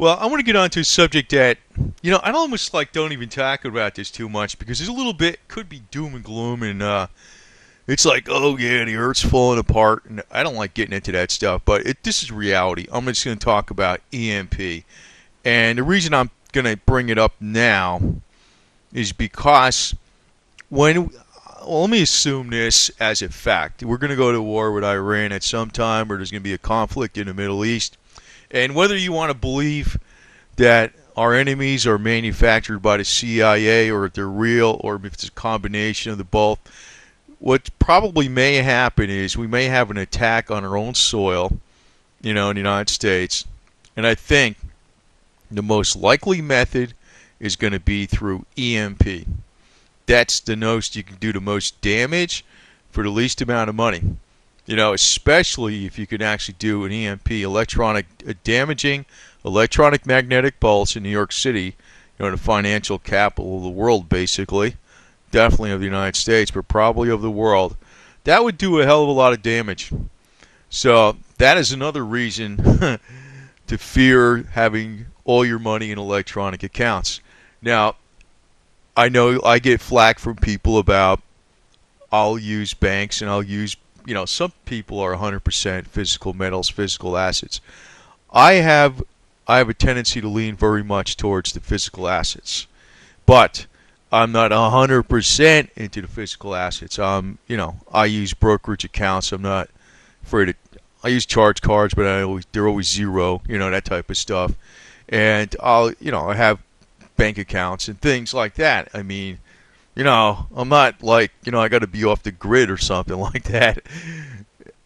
Well, I want to get on to a subject that, I almost don't even talk about this too much because there's a little bit, could be doom and gloom, and it's like, oh yeah, the Earth's falling apart, and I don't like getting into that stuff, but this is reality. I'm just going to talk about EMP, and the reason I'm going to bring it up now is because let me assume this as a fact. We're going to go to war with Iran at some time, or there's going to be a conflict in the Middle East. And whether you want to believe that our enemies are manufactured by the CIA or if they're real or if it's a combination of the both, what probably may happen is we may have an attack on our own soil, in the United States. And I think the most likely method is going to be through EMP. That's the most you can do the most damage for the least amount of money. Especially if you can actually do an EMP, damaging electronic magnetic pulse in New York City, the financial capital of the world, basically. Definitely of the United States, but probably of the world. That would do a hell of a lot of damage. So that is another reason to fear having all your money in electronic accounts. Now, I know I get flack from people about I'll use banks and I'll use some people are 100% physical metals, physical assets. I have a tendency to lean very much towards the physical assets, but I'm not 100% into the physical assets. I use brokerage accounts. I'm not afraid to. I use charge cards, but they're always zero. That type of stuff, and I have bank accounts and things like that. I mean, I'm not like, I got to be off the grid or something like that.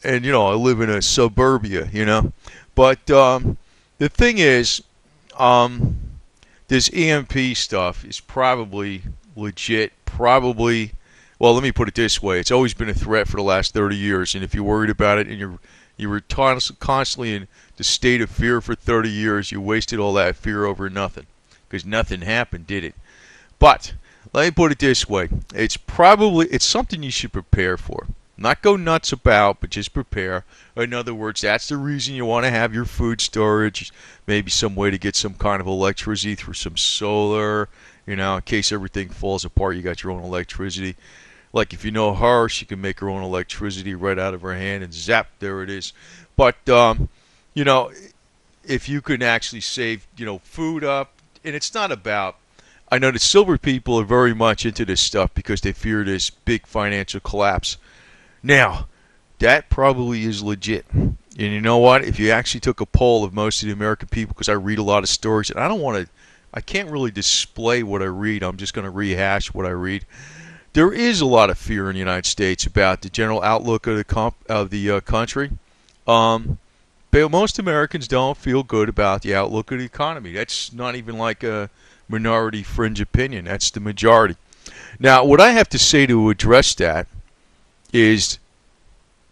And, I live in a suburbia, But the thing is, this EMP stuff is probably legit. Probably, well, let me put it this way. It's always been a threat for the last 30 years. And if you're worried about it and you were constantly in the state of fear for 30 years, you wasted all that fear over nothing. Because nothing happened, did it? But let me put it this way. It's something you should prepare for. Not go nuts about, but just prepare. In other words, that's the reason you want to have your food storage, maybe some way to get some kind of electricity through some solar, in case everything falls apart, you got your own electricity. Like if you know her, she can make her own electricity right out of her hand and zap, there it is. But, if you can actually save, food up, and it's not about, I know the silver people are very much into this stuff because they fear this big financial collapse. Now, that probably is legit. And you know what? If you actually took a poll of most of the American people, because I read a lot of stories, and I can't really display what I read. I'm just going to rehash what I read. There is a lot of fear in the United States about the general outlook of the country. But most Americans don't feel good about the outlook of the economy. That's not even like a minority fringe opinion. That's the majority. Now, what I have to say to address that is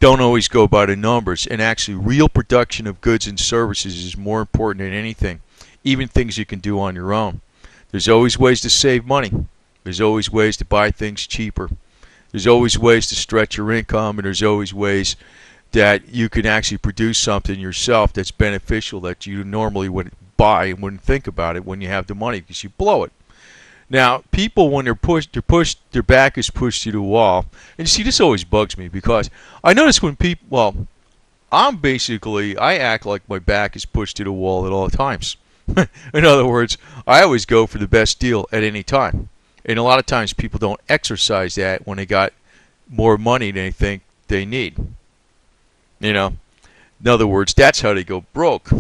don't always go by the numbers. And actually, real production of goods and services is more important than anything, even things you can do on your own. There's always ways to save money. There's always ways to buy things cheaper. There's always ways to stretch your income, and there's always ways that you can actually produce something yourself that's beneficial that you normally wouldn't buy and wouldn't think about it when you have the money because you blow it. Now, people, when their back is pushed to the wall, and you see, this always bugs me because I notice when people, I act like my back is pushed to the wall at all times. In other words, I always go for the best deal at any time. And a lot of times people don't exercise that when they got more money than they think they need. In other words, that's how they go broke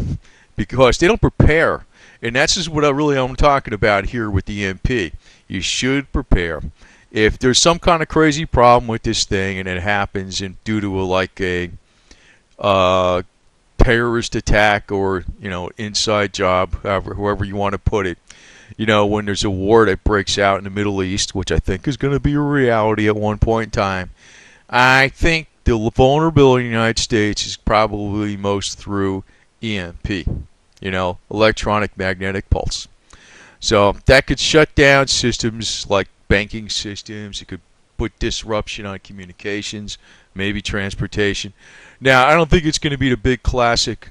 because they don't prepare. And that's just what I'm talking about here with the EMP. You should prepare. If there's some kind of crazy problem with this thing and it happens and due to a terrorist attack or, inside job, however you want to put it, when there's a war that breaks out in the Middle East, which I think is going to be a reality at one point in time, I think the vulnerability in the United States is probably most through EMP, electronic magnetic pulse. So that could shut down systems like banking systems. It could put disruption on communications, maybe transportation. Now, I don't think it's going to be the big classic,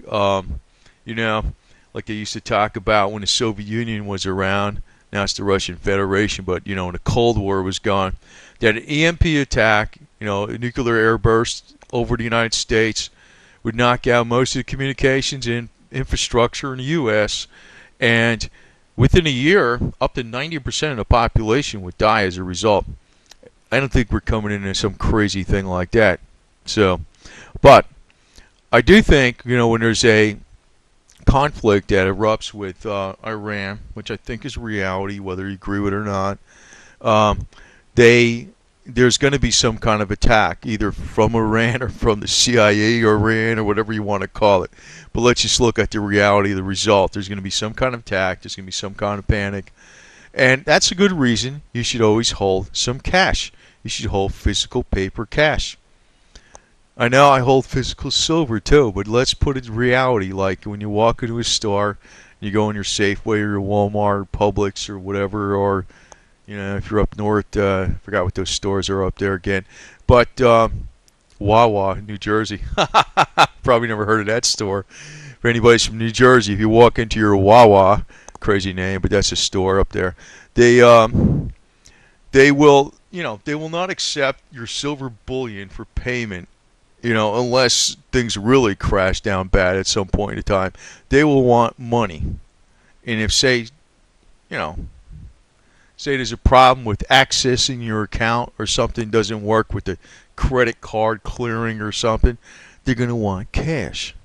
like they used to talk about when the Soviet Union was around. Now it's the Russian Federation, but when the Cold War was gone, that an EMP attack, a nuclear airburst over the United States would knock out most of the communications and infrastructure in the U.S. and within a year, up to 90% of the population would die as a result. I don't think we're coming into some crazy thing like that. So, but I do think, when there's a conflict that erupts with Iran, which I think is reality, whether you agree with it or not, there's going to be some kind of attack, either from Iran or from the CIA or Iran or whatever you want to call it. But let's just look at the reality of the result. There's going to be some kind of attack. There's going to be some kind of panic. And that's a good reason you should always hold some cash. You should hold physical paper cash. I know I hold physical silver too, but let's put it in reality. Like when you walk into a store, you go in your Safeway or your Walmart, Publix or whatever, or if you're up north, I forgot what those stores are up there again. But Wawa, New Jersey. Probably never heard of that store. For anybody's from New Jersey, if you walk into your Wawa, crazy name, but that's a store up there. They will not accept your silver bullion for payment. Unless things really crash down bad at some point in time. They will want money. And if, say there's a problem with accessing your account or something doesn't work with the credit card clearing or something, they're going to want cash.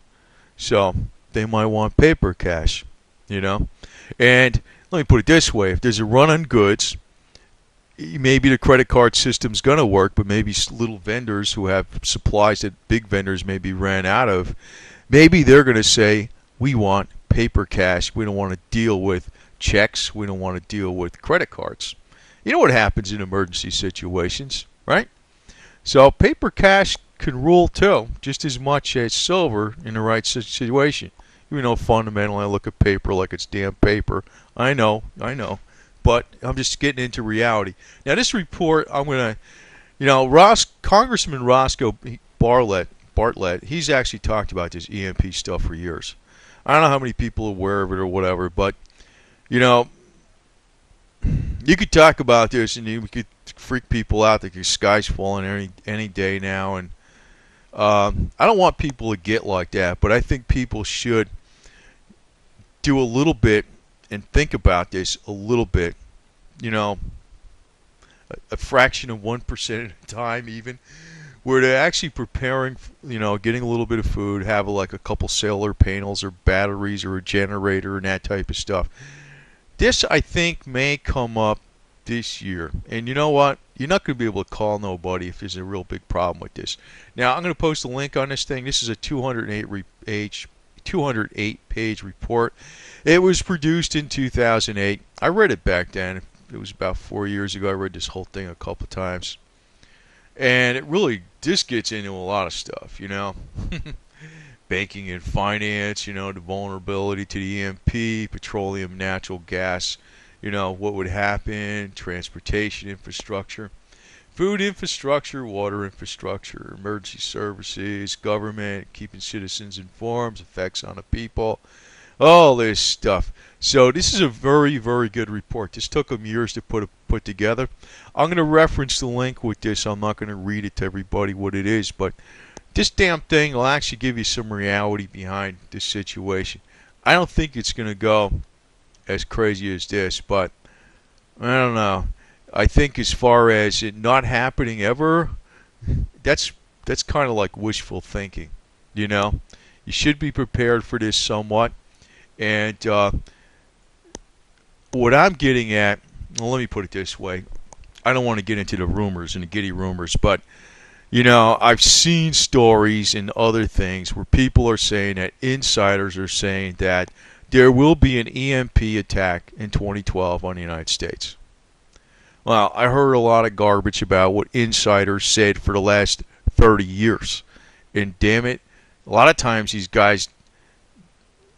So they might want paper cash, And let me put it this way. If there's a run on goods, maybe the credit card system's going to work, but maybe little vendors who have supplies that big vendors maybe ran out of, maybe they're going to say, we want paper cash. We don't want to deal with checks. We don't want to deal with credit cards. You know what happens in emergency situations, right? So paper cash can rule too, just as much as silver in the right situation. Even though fundamentally I look at paper like it's damn paper. I know. But I'm just getting into reality. Now this report, I'm going to, Congressman Roscoe Bartlett, he's actually talked about this EMP stuff for years. I don't know how many people are aware of it or whatever, but, you could talk about this and you could freak people out that the sky's falling any day now. And I don't want people to get like that, but I think people should do a little bit and think about this a little bit, a fraction of 1% at a time even, where they're actually preparing, getting a little bit of food, have a couple solar panels or batteries or a generator and that type of stuff. This, I think, may come up this year. And you know what? You're not going to be able to call nobody if there's a real big problem with this. Now, I'm going to post a link on this thing. This is a 208-page report. It was produced in 2008. I read it back then. It was about 4 years ago. I read this whole thing a couple times. And it really just gets into a lot of stuff, Banking and finance, the vulnerability to the EMP, petroleum, natural gas, what would happen, transportation infrastructure, food infrastructure, water infrastructure, emergency services, government, keeping citizens informed, effects on the people, all this stuff. So this is a very, very good report. This took them years to put together. I'm going to reference the link with this. I'm not going to read it to everybody what it is, but this damn thing will actually give you some reality behind this situation. I don't think it's going to go as crazy as this, but I don't know. I think as far as it not happening ever, that's kind of like wishful thinking, You should be prepared for this somewhat. And what I'm getting at, well, let me put it this way. I don't want to get into the rumors and the giddy rumors, but I've seen stories and other things where people are saying that insiders are saying that there will be an EMP attack in 2012 on the United States. Well, I heard a lot of garbage about what insiders said for the last 30 years. And damn it, a lot of times these guys,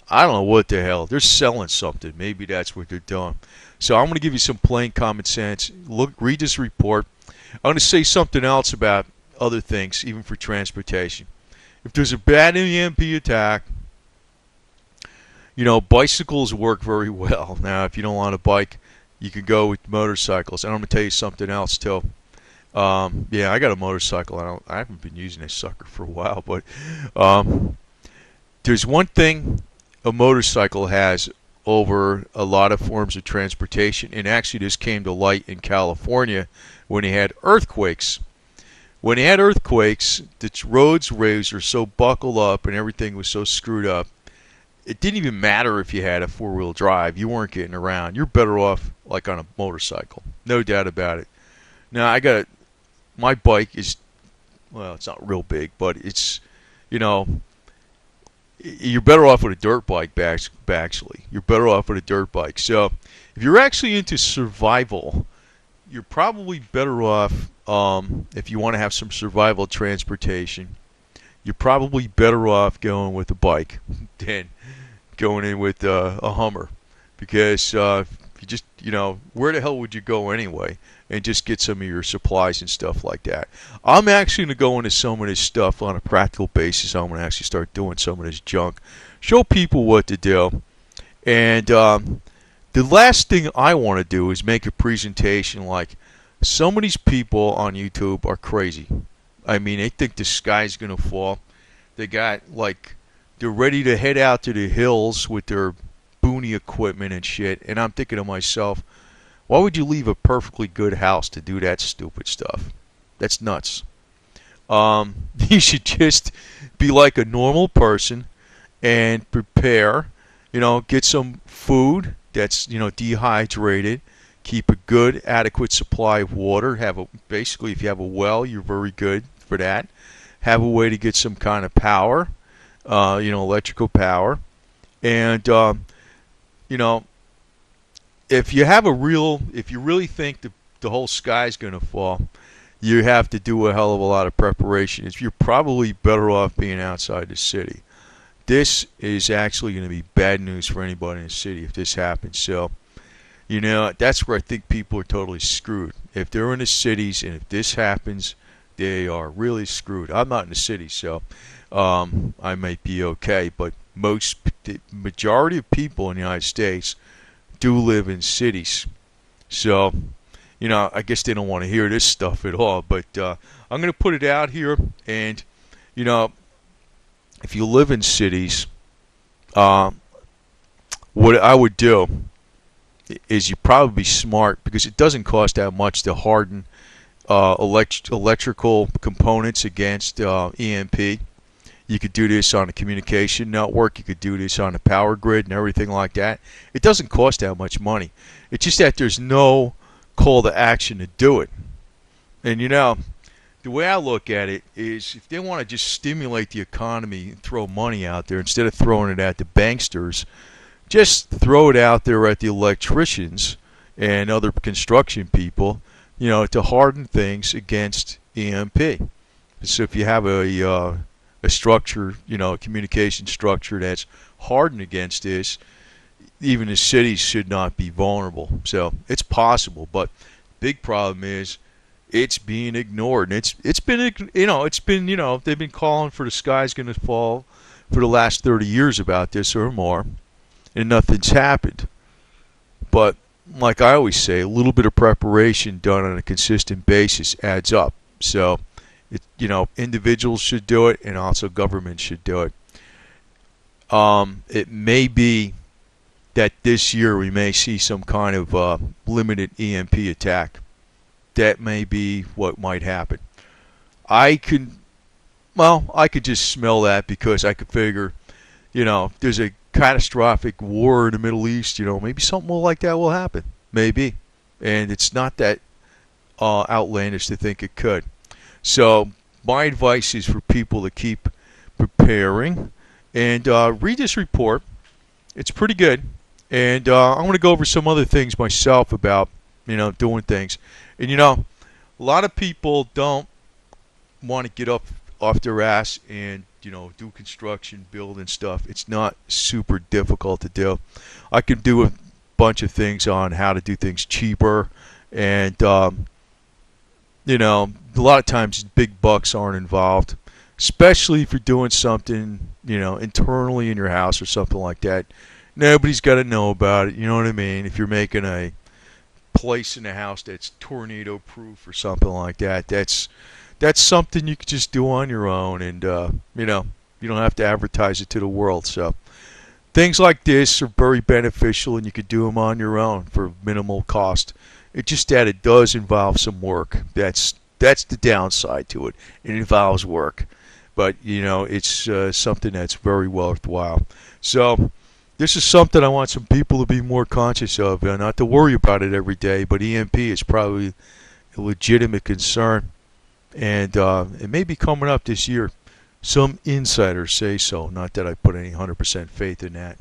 I don't know what the hell, they're selling something. Maybe that's what they're doing. So I'm going to give you some plain common sense. Read this report. I'm going to say something else about other things, even for transportation. If there's a bad EMP attack, bicycles work very well. Now, if you don't want a bike, you can go with motorcycles. And I'm gonna tell you something else too. Yeah, I got a motorcycle. I haven't been using this sucker for a while, but um, there's one thing a motorcycle has over a lot of forms of transportation, and actually this came to light in California when they had earthquakes. When they had earthquakes, the roads were so buckled up and everything was so screwed up. It didn't even matter if you had a four-wheel drive. You weren't getting around. You're better off like on a motorcycle. No doubt about it. Now, my bike is, well, it's not real big, but it's, you know, you're better off with a dirt bike, actually. You're better off with a dirt bike. So if you're actually into survival, you're probably better off, if you want to have some survival transportation, you're probably better off going with a bike than going in with a Hummer. Because you just, where the hell would you go anyway? And just get some of your supplies and stuff like that. I'm actually going to go into some of this stuff on a practical basis. I'm going to actually start doing some of this junk. Show people what to do. And the last thing I want to do is make a presentation like some of these people on YouTube are crazy. I mean, they think the sky's going to fall. They got, they're ready to head out to the hills with their boony equipment and shit. And I'm thinking to myself, why would you leave a perfectly good house to do that stupid stuff? That's nuts. You should just be like a normal person and prepare, get some food that's, dehydrated, keep a good, adequate supply of water. Basically, if you have a well, you're very good for that. Have a way to get some kind of power, electrical power. And, if you really think the whole sky's going to fall, you have to do a hell of a lot of preparation. You're probably better off being outside the city. This is actually going to be bad news for anybody in the city if this happens. So, that's where I think people are totally screwed. If they're in the cities and if this happens, they are really screwed. I'm not in the city, so I might be okay. But the majority of people in the United States do live in cities. So, I guess they don't want to hear this stuff at all. But I'm going to put it out here. And, if you live in cities, what I would do is you probably be smart because it doesn't cost that much to harden electrical components against EMP. You could do this on a communication network. You could do this on a power grid and everything like that. It doesn't cost that much money. It's just that there's no call to action to do it. And the way I look at it is if they want to just stimulate the economy and throw money out there instead of throwing it at the banksters, just throw it out there at the electricians and other construction people, to harden things against EMP. So if you have a structure, a communication structure that's hardened against this, even the cities should not be vulnerable. So it's possible, but big problem is it's being ignored. And it's been they've been calling for the sky's going to fall for the last 30 years about this or more, and nothing's happened. But like I always say, a little bit of preparation done on a consistent basis adds up. So individuals should do it, and also government should do it. It may be that this year we may see some kind of limited EMP attack. That may be what might happen. I could just smell that because I could figure, if there's a catastrophic war in the Middle East, maybe something like that will happen. Maybe. And it's not that outlandish to think it could. So my advice is for people to keep preparing and read this report. It's pretty good. And I'm going to go over some other things myself about, doing things. And, a lot of people don't want to get up off their ass and, do construction, build and stuff. It's not super difficult to do. I can do a bunch of things on how to do things cheaper. And, a lot of times big bucks aren't involved, especially if you're doing something, internally in your house or something like that. Nobody's got to know about it. You know what I mean? If you're making a place in the house that's tornado proof or something like that, that's something you could just do on your own, and you don't have to advertise it to the world. So things like this are very beneficial, and you could do them on your own for minimal cost. It's just that it does involve some work. That's the downside to it. It involves work, but it's something that's very worthwhile. So this is something I want some people to be more conscious of, not to worry about it every day. But EMP is probably a legitimate concern, and it may be coming up this year. Some insiders say so. Not that I put any 100% faith in that.